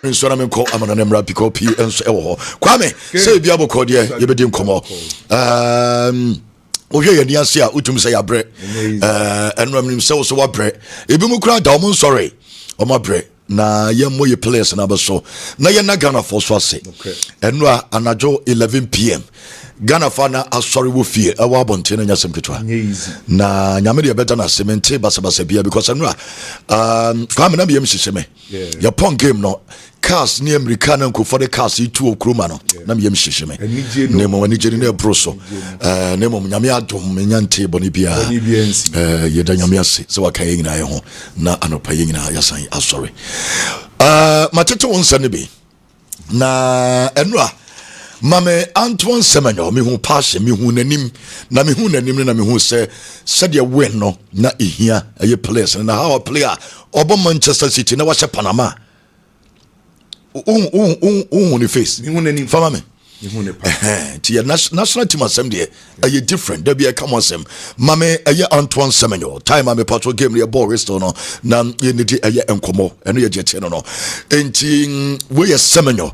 nso na menko amana na mra pick up enso ewo kwame say bia bokọ de ye bedi nkomo ohwe ye niase a utum say abre enram nim say so wabre ebi mu kura da o sorry o mabre na ye moye players na beso na ye na Ghana for so ase enu a anajo 11 pm Ghana fana asori wo fie ewa abonte na nyasem ketwa na nyame de better na semente basa bia because enu a kwame na biem hyehyeme ya pon game no cars ni America na nko for the cars itu okroma no na biem hyehyeme ne mo wani jeri na broso ne mo nyame adom nyante boni bia ye da nyame ase se waka ye nyina ye ho na anopa ye nyina yasan asori matete wonsa ne bi na enu a Mame Antoine Semenyo me hu pass me hu nanim na me hu se said ye win no na ehia eye players na how player obo Manchester City na wache Panama ni face me hu nanim fama me hu ne pa ti national team asem de eye different there be a come asem mame eye Antoine Semenyo time mame patrol game the ball restore no na ye need eye enkomo eno ye jete no no enti we ye Semenyo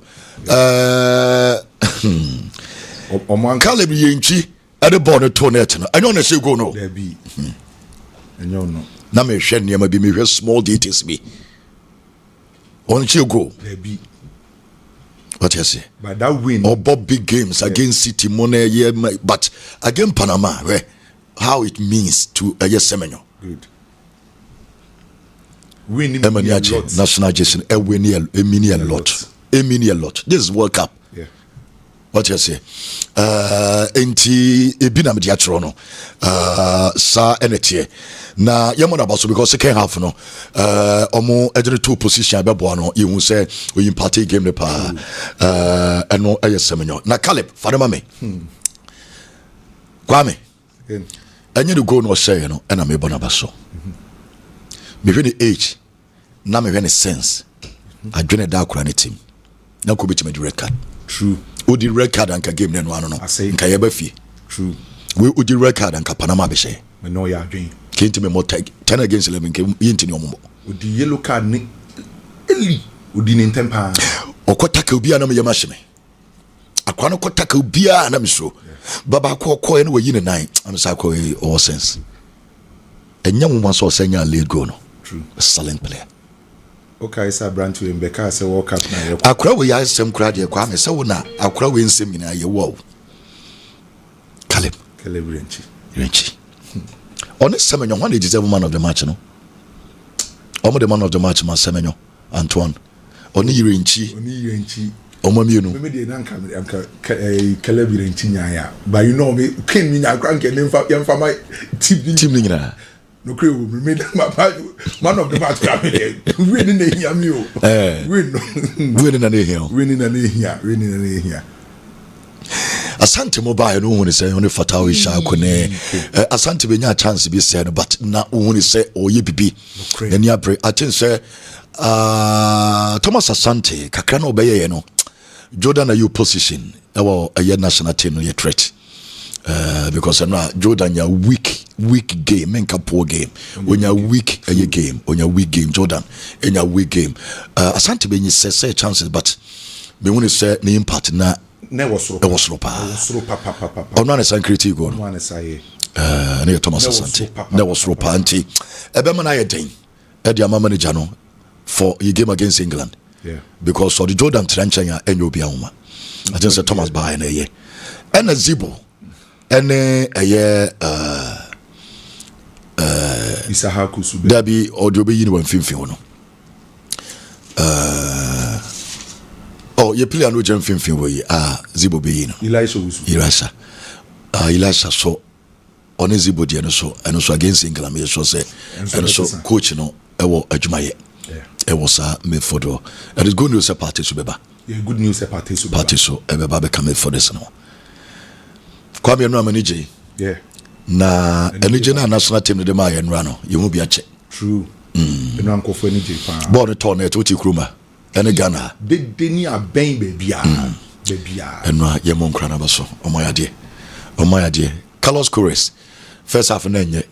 Caleb Yenchi at the border toilet. I don't say go no. There be. And you know. Na me share near me be small details me. On you go. There be. What you say? But that win. Or Bob big games against City Money, yeah, but again Panama, where how it means to a Semenyo. Good. Winning national Jason, a winning a mini a lot. A mini a lot. This is World Cup. Yeah. What you say? Enti ebina me diatro no. Sa enetie. Na yamona baso because second half no. Omo edere two position abebo no. You say we party game the pa. Eno eye Semenyo. Na Caleb fadema me. Kwame. Enye the goal no say no. Ena me bona baso. Me hwe the age. Na me hwe the sense. Adwene da akura ne team. Na ko beti me the red card. True. Odi red card anka game ne no ano no. Nka ye ba fie. True. We odi red card anka Panama be she. Me no ya adwen. Kenti me mo 10 against 11 ke yinti ne omo. Odi yellow card ne eli. Odi ne ntempa. Okotaka obi ana me yema hye me. Akwa no kotaka obi ana me so. Baba ko ene wayi ne nan. Am say ko all sense. Enya mo so senya lead goal no. True. A silent player. Okay, sir, brand to Mbeka say World Cup na ye. Akura we ya sem kura de kwa me say wo na akura we nsem nyina ye wo. Caleb Renchi. Honest Semenyo one deserve man of the match no. Omo the man of the match ma Semenyo Antoine. Oni Renchi. Omo mienu. Me dey na anka Caleb Renchi nya but you know me kin me nya kran ke yemfa my team ni nyina. No crave we made man of the match winning the here me winning here Asante mobile no one say only fatal sha kone Asante be nya chance be say but na one say oye bibi any abre I think say Thomas Asante kakra no obeye no Jordan are you position our national team no ye threat because Jordan ya weak game menka poor game when you weak game on your weak game Jordan in your weak game Asante be say chances but me want to say the impact na was ropa on one san critique go no say na Thomas Asante na was ropa anti ebe man aye den e dia manager no for your game against England because of the Jordan trenching ya enyo bia homa I just say Thomas Baye na ye and Zibo ene eye Isahaku Sube Dabi audio be yin wan finfin no ye play an ojem finfin we Zibo be yin Elisha so on Zibo de no so and so against England me so say and so coach no ewo adwumaye ewo sa me fodo and it's good news say party so beba good news say party so ebeba be come for this no Kwame no manage na energy na national team de ma yenra no ye mu bia che true eno ankofo energy pa ball to na to tikruma ene Ghana de ni aben bebia eno ye mo nkra na baso omoyade Carlos Corres first half na nye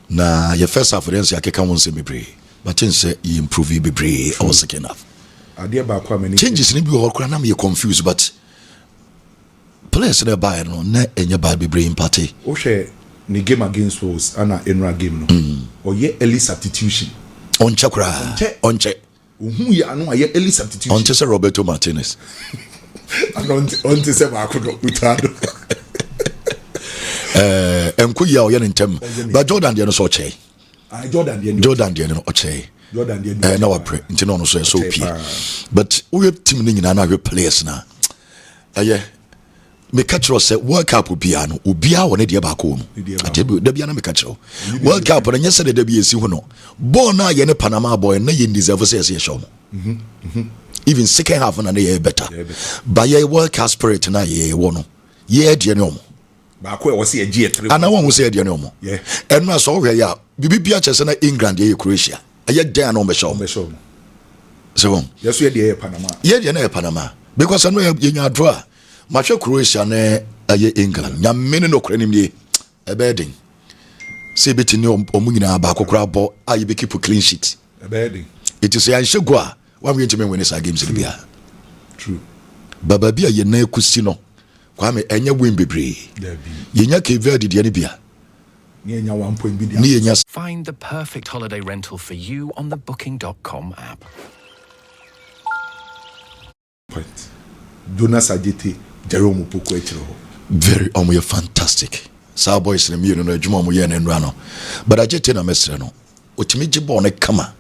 na ye first half dance akeka won se bebre but say you improve bebre or second half Adia ba kwa many changes ni bi ho kra na me confused, but players that buy no na enya bad be brain party. O hwe ni game against Wolves ana enra game no. O ye early substitution. Onche kra. Onche. Ohu ye anu aye early substitution. Onche se Roberto Martinez. Onche se ba akodo utado. Enku ya o ye ntem. But Jordan dey no so che. Jordan dey no oche. Jordan dey. Na wa pre. Nti no so so pie. But we team ni nyina na we players na. Me catch us say World Cup obia no obia wo ne de ba ko mu atebi da bia na me catch World Cup no nyese de da bia esi ho no ball na ye ne Panama boy na ye deserve say ye show mo even second half na ye better but ye World Cup spirit na ye wo no ye de ne omo ba ko e wo say ye G3 ana wo say de ne omo enu aso hwe ya bibi bia chese na England ye Croatia aye den na o be show so yes ye de Panama ye de na Panama because no ye nya draw match Croatia na aye England nyamene no kora nim nie ebedin se betini omunyina ba kokora bo aye be keep clean sheet ebedin it is ya nhego a one way to win this games bia true baba bia ye na akusi no kwa me enye win bebre ye nya Keverde de ne bia ni nya 1 point bi dia. Find the perfect holiday rental for you on the booking.com app. Point Jonas Ajete Jerome Poko echiro very omo fantastic sa boys na mi no adwuma mo ye na nra no but Ajete na mesre no otimi gye ball na kama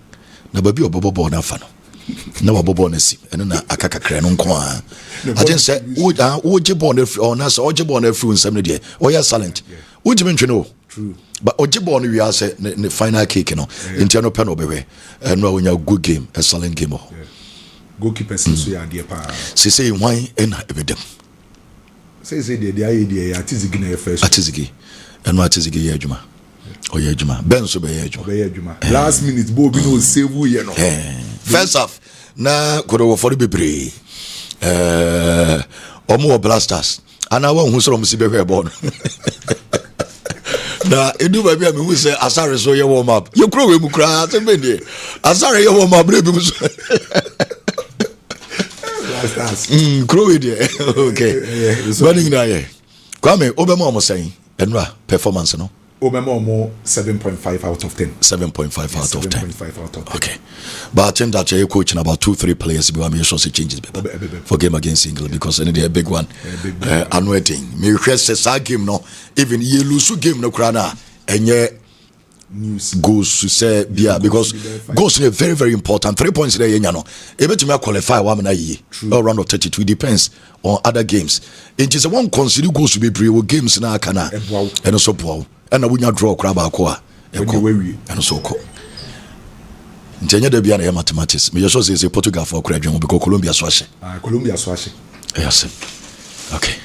na babi obobo ball na fa no na wabobo na si eno na akakakra no nko a ajen say wo gye ball na free na say o gye ball na free nsam ne de o ya silent wo gye mentwe no true but o gye ball no wi ase ne final kick no enti no pe no bewe eno wonya good game a silent game goalkeeper so ya de pa say why ena ebedem say de ya atizigi na first atizigi eno atizigi ya adwuma o ya adwuma ben so be ya adwuma last minute bo bi no save ye no first half na kodo wo for bebre omo blasters ana wa hu so mo si be hwe ball na edu ba bia me hu say Asare so ye warm up ye kro we mu kra se be de Asare ye warm up bre bi mu so Crow there. Okay. Running there. Kwame, Obama almost saying, Enra performance, no? Obama 7.5 out of 10. 7.5 out of 10. 7.5 out of 10. Okay. But I think that you're coaching about 2-3 players because I'm sure changes for game against England because any a big one. I'm waiting. Me request a game no. Even you lose game no crana and yeah. News goals to say yeah because goals are very very important 3 points there you know able to qualify one na ye round of 32 depends on other games it is one consider goals to be brave games na kana and so poor and na wunya draw crab akwa and so ko ntenya da bia na mathematics me just say Portugal for crab because Colombia so ahye yes okay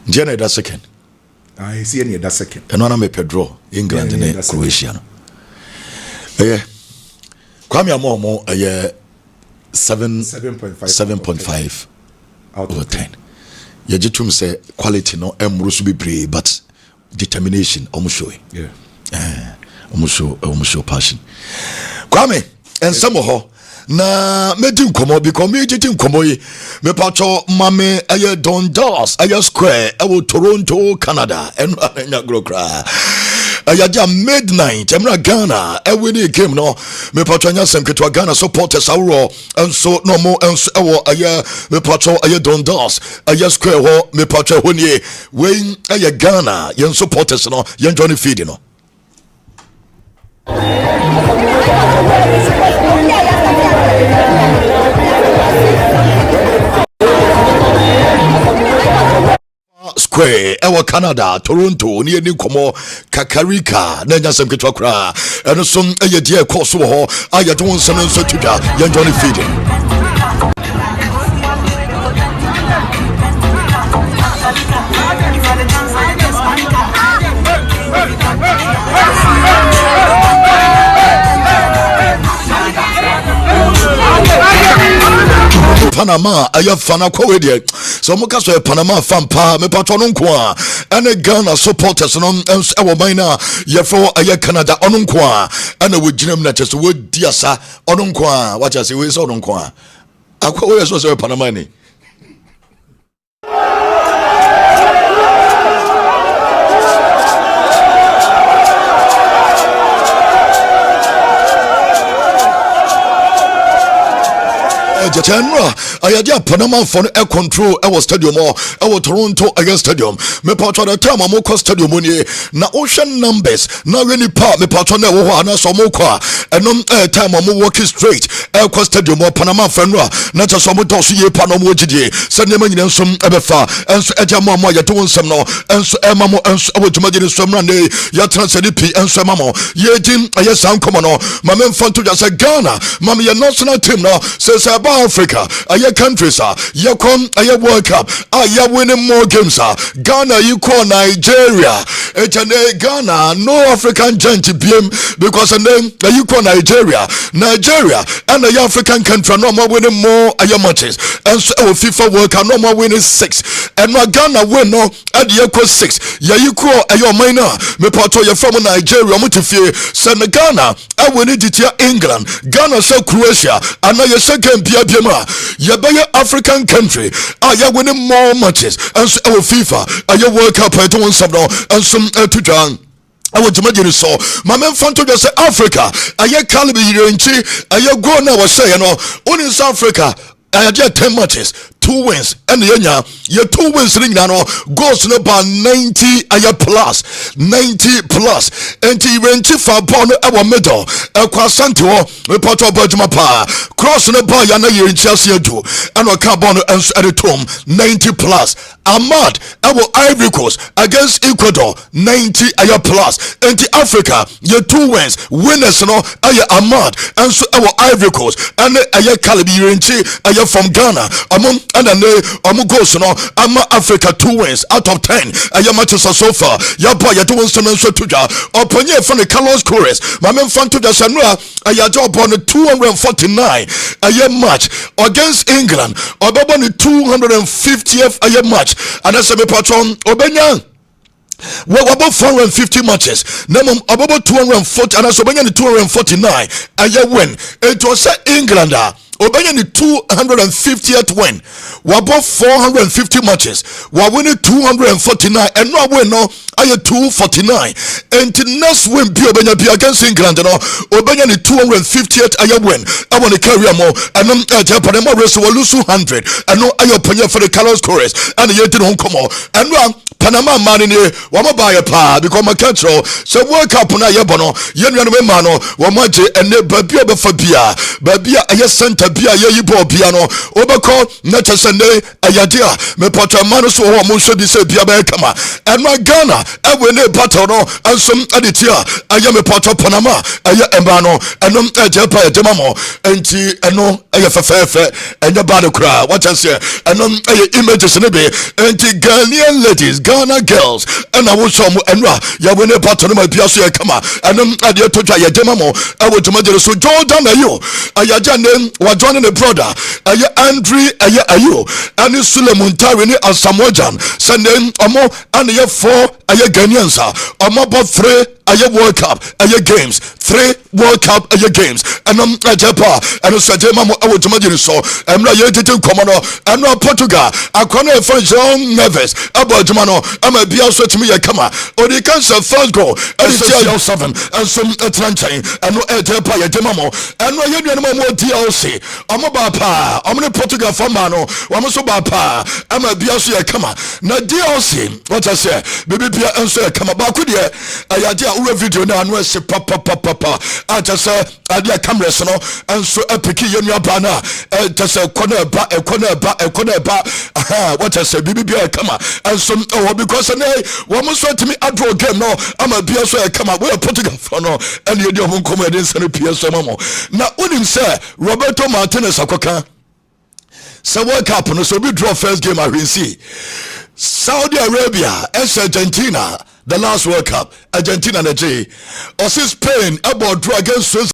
njena that second I see any that second and one me Pedro England and Croatia no Kwame Amomo 7.5 out of 10 ye jitum say quality no emro so be but determination almost showing almost show passion Kwame and some ho na medi nkomo because me titi nkomo yi me pacho mame aye Dundas aye Square e Toronto Canada and nya grokra ayaja midnight emra Ghana e we ni game no me pacho nya semketo Ghana supporters awro enso no mo enso e wo aye me pacho aye Dundas aye Square ho me pacho ho ni we aye Ghana yen supporters no yen join feed no Square ewa Canada Toronto ni eni komo Kakarika na nyasem ketwa kra eno so eye die course wo ho aya to won so tuda yan Johnny feeding Panama aya fana kwa de so mo ka so Panama fan pa me patro no nko a ene Ghana supporters no ewo man na ye fo aya Canada ono nko a ana wo ginam na chese wo diasa ono nko a wacha se we so ono nko a akwa wo yeso se Panama ni General, I had a Panama for air control. I was stadium or I was Toronto against stadium. Me patron the time I'm stadium money. Na ocean numbers. Now any part me patron na wana so mokwa. And time I'm walking straight. Air stadium or Panama fenra. Na just some dosi ye Panama jidi. Send them in some ebefa. And so eja mama ya doing some no. And so mamo and so I would imagine some rande. Ya transfer P and so mamo. Ye jin I yes I'm coming on. My men fun to just say Ghana. Mama ya national team now says about Africa, aye countries you come aye World Cup, aye winning more games Ghana you call Nigeria. Ghana no African giant BM because then you call Nigeria and the African country no more winning more aye matches and so FIFA World Cup no more winning 6 and now Ghana win no at the equal 6 you call aye minor me part you from Nigeria mutifie send Ghana I win it England Ghana so Croatia and now you second you be African country you winning more matches and so FIFA you World Cup I don't some now and some to John I want to imagine so. My man fun to just say Africa. I caliber inchi. I go now was say only in South Africa. I had 10 matches, 2 wins, and your 2 wins ring now goes to about 90 plus, 90 plus, and he went to far born our middle, a croissanto, a part of Bajamapa, crossing the bar, you're in Chelsea, and a carbon and at the tomb, 90 plus. Ahmad, our Ivory Coast against Ecuador, 90 plus, and the Africa, your 2 wins, winners, Ahmad, and so our Ivory Coast, and a caliber inchi, from Ghana, among goals, I'm Africa 2 wins out of 10. I am matches so far. Ya boy, you doing some so to ya. Upon you from the Carlos Chorus, my man fan to the Sanua, I had job on the 249 a year match against England, or on the 250th a year match, and that's a patron, Obenya. Well, about 450 matches. Name about 240, and I saw the 249 a year win. It was England. Obeying the 250th win. We bought 450 matches. We winning 249 and now we know I 249. And the next win be against England. Obeying the 250th I win. I want to carry more and Japan race will lose 200. I know I opinion for the Carlos Chorus and the didn't come on. And now Panama man in here, one buy a pa because my control. So work up on a yabono, young mano, one match and the babia for beer. Babia a center beer, you bought piano. Overcall, not a Sunday, a yadia. Me patra manus or most should be said Bia Kama. And my Ghana, I win a patono and some editia. I am a part of Panama, I am Embano, and a japa demamo, and T and no, I have a fair and the battle cry. What I say, and images in a bay, and the Ghanaian ladies. Ghana girls and I was some and ya win a pattern of my Piasso Kama and I did to try a demamo. I would imagine so Jordan are you? I name was joining a brother. I Andre are you? And it's Suleiman Tarini and Samojan. Send them more and you 4 are you Ghanaians are more about 3 are you World Cup are you games 3 World Cup are you games and I Japa and it's a demamo. I would imagine so I'm not yet to come on I'm not Portugal I can't find John Neves about Jamano I'm a Bia switch me a kama or the cancer first goal and it's 7 and some Atlantain and no Japa demamo and no union more DLC I'm about pa I'm in Portugal for mano I'm so bad pa I'm a Bia so a kama na DLC what I say baby Bia and so a kama back with you I had a video now and we say papa I just say I did camera no and so a picky your banner just a corner back what I say baby Bia kama and some because one must to me at game no I'm a Bia so I come up we're putting for no and you don't come and send a PS mamo now unim say Roberto Martinez akoka so World Cup no so we draw first game I will see Saudi Arabia and Argentina the last World Cup Argentina and Spain about draw against Switzerland.